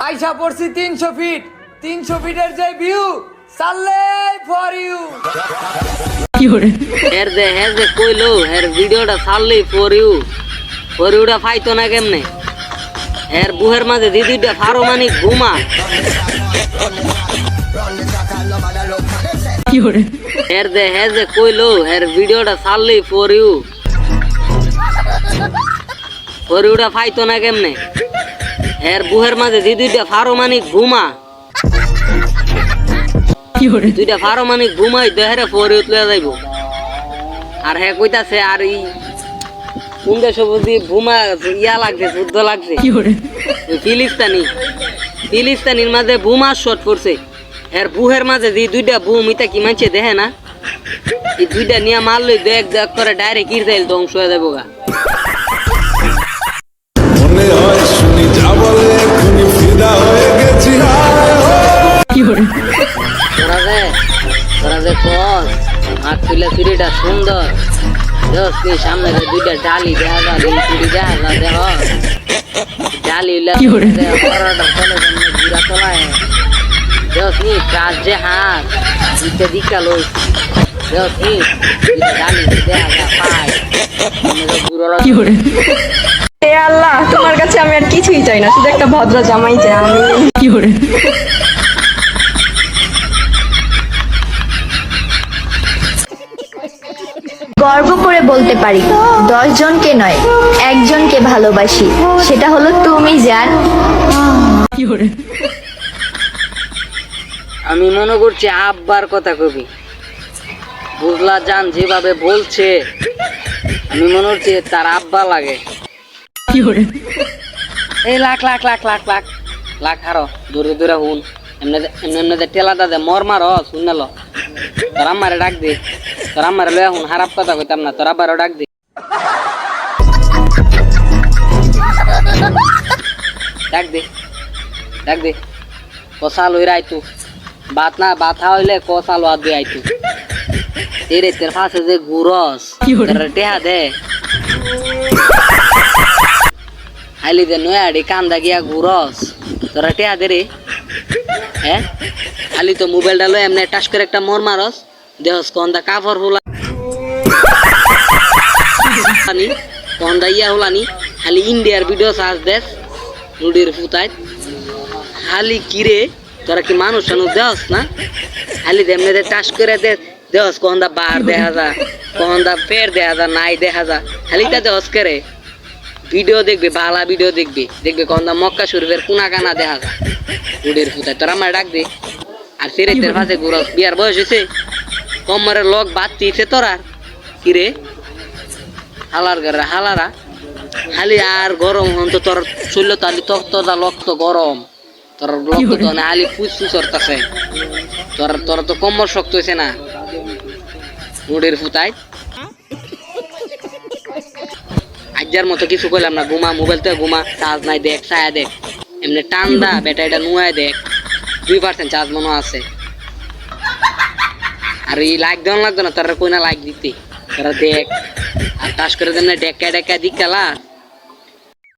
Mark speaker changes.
Speaker 1: আইসা পড়ছি 300 ফিট, 300 ফিটের যে ভিউ সালে ফর ইউ।
Speaker 2: এর যে কইলো এর ভিডিওটা সারলি ফর ইউটা ফাইতো না কেমনে? এর বুহের মাঝে দিদিটা ফারমানিক ঘুমা। এর যে কইলো এর ভিডিওটা সারলি ফর ইউটা ফাইতো না কেমনে? এর বুহের মাঝে দিদিটা ফারমানিক ঘুমা। দুইটা ফারমানিক ঘুমাই দেহেরে ফর ইউ লয়ে যাইব। আর হ্যাঁ কইতাছে আর ই কুন্দে সবুজি ঘুমা ইয়া লাগছে, যুদ্ধ লাগছে। ফিলিস্তানির মাঝে বুমা শট পড়ছে। এর বুহের মাঝে যে দুইটা বুম ইতা কি মানছে দেখে না? এই দুইটা নিয়ে মারলই দেখ দেখ করে ডাইরেক্ট ইসরায়েল ধ্বংস হয়ে যাবো গা।
Speaker 3: মনে হয় শুনি যা বলে এখনই ফিদা হয়ে গেছি।
Speaker 2: তোরা যে কস আর তুলে চুরিটা সুন্দর দেখ, সামনে দুইটা ডালি দেখা যা, চুরি দেখা যা, দেখ ডালি ঘুরা তোলায় দেখ নি কাজ যে হাত দুইটা দিকা লই দেখ নি ডালি দেখা যা পায়
Speaker 4: হে আল্লাহ, তোমার কাছে আমি আর কিছুই চাই না, শুধু একটা ভদ্র জামাই চাই আমি।
Speaker 5: গর্ব করে বলতে পারি 10 জনকে নয়, একজনকে ভালোবাসি, সেটা হলো তুমি জান।
Speaker 2: আমি মনে করছি আব্বার কথা কবি, বুঝলা জান যেভাবে বলছে আমি মনে হচ্ছে তার আব্বা লাগে। এই লাখ লাখ লাখ লাখ লাখ লাখ হারো দূরে দূরে হুন এমনি টেলা দাদে মর মারো শুনল তোর আম্মারে ডাক দে, তোর আম্মারে লয়া হুন, খারাপ কথা কইতাম না, তোর আব্বারও ডাক দে। ডাক দে কষাল হইরা আইতু বাত না বাথা হইলে কষাল হাত দিয়ে আইতু। তেরে তের ফাঁসে যে ঘুরস টেহা দে হাইলি দে নয়াডি কান্দা গিয়া ঘুরস তোরা টেহা দে রে। হ্যাঁ খালি তো মোবাইলটা লো এমনি টাস করে একটা মর মারস দেহস কন্দা কাপড় হুলানি কন্দা ইয়া হুলানি খালি ইন্ডিয়ার ভিডিও সার্চ দেশ রুডির ফুতায় খালি কিরে তোরা কি মানুষ টানুষ দেহস না? খালি এমনি টাস করে দেহস কন্দা বার দেখা যা, কন্দা ফের দেখা যা, নাই দেখা যা, খালি তা দেহস করে ভিডিও দেখবে, ভালা ভিডিও দেখবে কন্দা মক্কা শরীফের কোনা কানা দেখা যা রুডির ফুতায়। তোরা আমার ডাক দে আর ফেরে তের ফাঁসে ঘুরস। বিয়ার বয়স হয়েছে, কমরের লক বাড়তিছে তোরা কিরে হালার ঘরে হালারা খালি আর গরম হন তো তোর শরীর তো আলি তক্তদা লক্ত গরম, তোর রক্ত তো না আলি ফুসফু চড়তাছে, তোর তো কমর শক্ত হয়েছে না রোডের ফুতায়। আজ্জার মতো কিছু কইলাম না, ঘুমা মোবাইল থেকে ঘুমা, চার্জ নাই দেখ, ছায়া দেখ, এমনি টান্দা ব্যাটারিটা নুয়ায় দেখ 2% চার্জ মনে আছে। আর এই লাইক দেওয়া লাগতো না, তারা কই না লাইক দিতে, তারা দেখ আর টাস করে দেন না ডেকা ডেকা দিক খেলা